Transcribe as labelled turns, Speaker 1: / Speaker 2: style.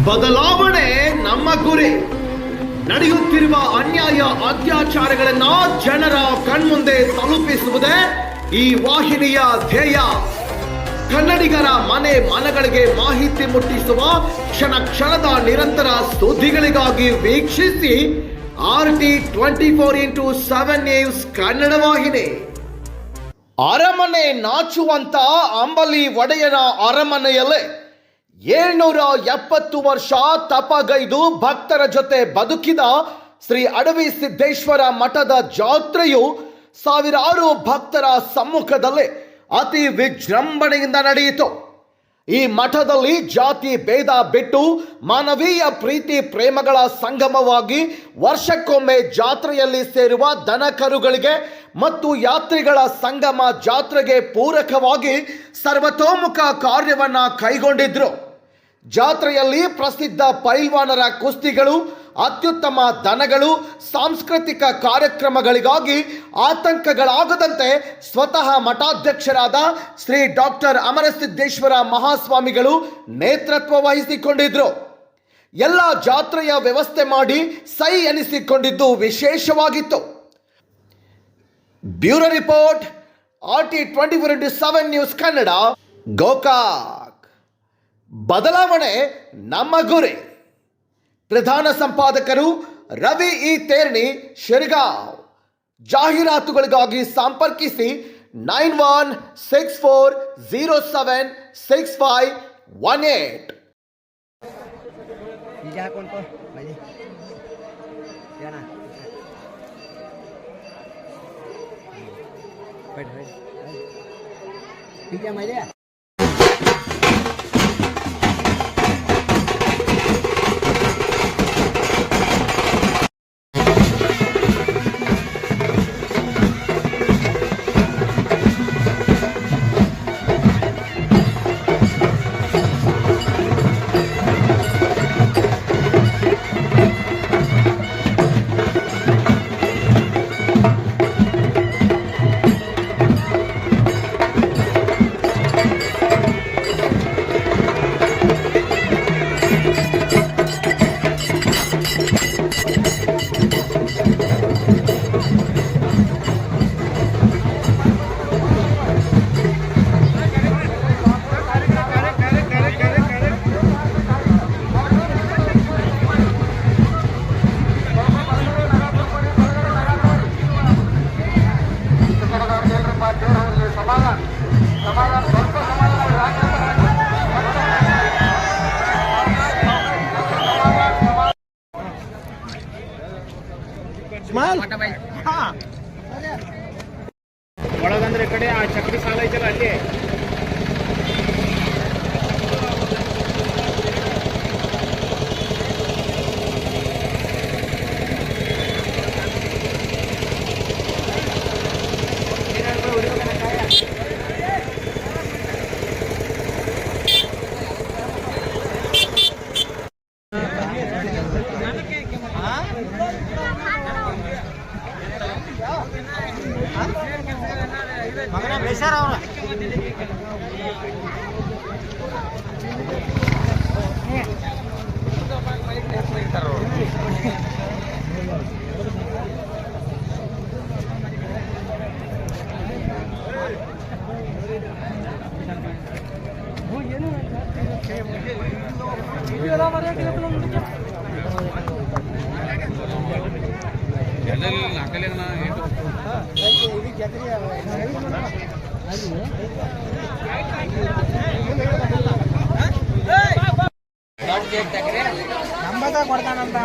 Speaker 1: ಬದಲಾವಣೆ ನಮ್ಮ ಗುರಿ. ನಡೆಯುತ್ತಿರುವ ಅನ್ಯಾಯ ಅತ್ಯಾಚಾರಗಳನ್ನ ಜನರ ಕಣ್ಮುಂದೆ ತಲುಪಿಸುವುದೇ ಈ ವಾಹಿನಿಯ ಧ್ಯೇಯ. ಕನ್ನಡಿಗರ ಮನೆ ಮನಗಳಿಗೆ ಮಾಹಿತಿ ಮುಟ್ಟಿಸುವ ಕ್ಷಣ ಕ್ಷಣದ ನಿರಂತರ ಸುದ್ದಿಗಳಿಗಾಗಿ ವೀಕ್ಷಿಸಿ RT24x7 ನ್ಯೂಸ್ ಕನ್ನಡ ವಾಹಿನಿ. ಅರಮನೆ ನಾಚುವಂತ ಅಂಬಲಿ ಒಡೆಯನ ಅರಮನೆಯಲ್ಲೇ 770 ವರ್ಷ ತಪಗೈದು ಭಕ್ತರ ಜೊತೆ ಬದುಕಿದ ಶ್ರೀ ಅಡವಿ ಸಿದ್ದೇಶ್ವರ ಮಠದ ಜಾತ್ರೆಯು ಸಾವಿರಾರು ಭಕ್ತರ ಸಮ್ಮುಖದಲ್ಲಿ ಅತಿ ವಿಜೃಂಭಣೆಯಿಂದ ನಡೆಯಿತು. ಈ ಮಠದಲ್ಲಿ ಜಾತಿ ಭೇದ ಬಿಟ್ಟು ಮಾನವೀಯ ಪ್ರೀತಿ ಪ್ರೇಮಗಳ ಸಂಗಮವಾಗಿ ವರ್ಷಕ್ಕೊಮ್ಮೆ ಜಾತ್ರೆಯಲ್ಲಿ ಸೇರುವ ದನಕರುಗಳಿಗೆ ಮತ್ತು ಯಾತ್ರಿಗಳ ಸಂಗಮ ಜಾತ್ರೆಗೆ ಪೂರಕವಾಗಿ ಸರ್ವತೋಮುಖ ಕಾರ್ಯವನ್ನ ಕೈಗೊಂಡಿದ್ರು. ಜಾತ್ರೆಯಲ್ಲಿ ಪ್ರಸಿದ್ಧ ಪೈಲ್ವಾನರ ಕುಸ್ತಿಗಳು, ಅತ್ಯುತ್ತಮ ದನಗಳು, ಸಾಂಸ್ಕೃತಿಕ ಕಾರ್ಯಕ್ರಮಗಳಿಗಾಗಿ ಆತಂಕಗಳಾಗದಂತೆ ಸ್ವತಃ ಮಠಾಧ್ಯಕ್ಷರಾದ ಶ್ರೀ ಡಾಕ್ಟರ್ ಅಮರಸಿದ್ದೇಶ್ವರ ಮಹಾಸ್ವಾಮಿಗಳು ನೇತೃತ್ವ ವಹಿಸಿಕೊಂಡಿದ್ರು. ಎಲ್ಲ ಜಾತ್ರೆಯ ವ್ಯವಸ್ಥೆ ಮಾಡಿ ಸೈ ಎನಿಸಿಕೊಂಡಿದ್ದು ವಿಶೇಷವಾಗಿತ್ತು. Bureau report, RT24x7 news Kannada, Gokak. ಬದಲಾವಣೆ ನಮ್ಮ ಗುರಿ. ಪ್ರಧಾನ ಸಂಪಾದಕರು ರವಿ ಇ ತೇರ್ಣಿ, ಶಿರಗಾಂವ್. ಜಾಹೀರಾತುಗಳಿಗಾಗಿ ಸಂಪರ್ಕಿಸಿ 9164076518.
Speaker 2: ಒಳಗಂದ್ರೆ ಈ ಕಡೆ ಆ ಚಕ್ರಿ ಸಾಲ ಐತಲ್ಲ ಅಲ್ಲಿ ನಂಬದ ಕೊಡ್ತಾನಂತ